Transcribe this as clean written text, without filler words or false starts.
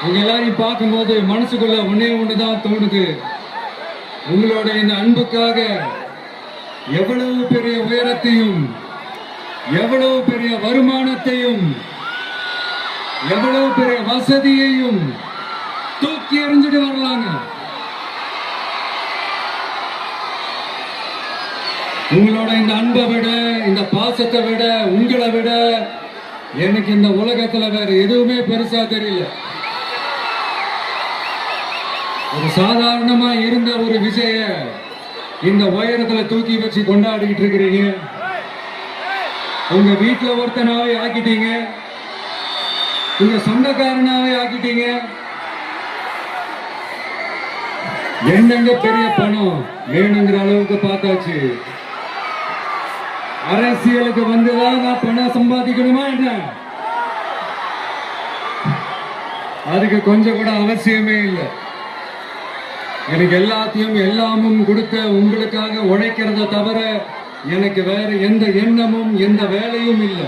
உங்க எல்லாரையும் பார்க்கும்போது மனசுக்குள்ள ஒன்னே ஒண்ணுதான் தோணுது. உங்களோட இந்த அன்புக்காக எவ்வளவு பெரிய உயரத்தையும், எவ்வளவு பெரிய வருமானத்தையும், எவ்வளவு பெரிய வசதியையும் தூக்கி எறிஞ்சிட்டு வரலாங்க. உங்களோட இந்த அன்பை விட, இந்த பாசத்தை விட, உங்களை விட எனக்கு இந்த உலகத்துல வேற எதுவுமே பெருசா தெரியல. ஒரு சாதாரணமா இருந்த ஒரு விஷய இந்த உயரத்துல தூக்கி வச்சு கொண்டாடிக்கிட்டு இருக்கிறீங்க. உங்க வீட்டுல ஒருத்தனாவே ஆக்கிட்டீங்க, உங்க சொந்தக்காரனாவே ஆக்கிட்டீங்க. என்னங்க பெரிய பணம் வேணுங்கிற அளவுக்கு பார்த்தாச்சு. அரசியலுக்கு வந்துதான் நான் பணம் சம்பாதிக்கணுமா என்ன? அதுக்கு கொஞ்சம் கூட அவசியமே இல்லை. எனக்கு எல்லாத்தையும் எல்லாமும் கொடுக்க உங்களுக்காக உழைக்கிறத தவிர எனக்கு வேற எந்த எண்ணமும் எந்த வேலையும் இல்லை.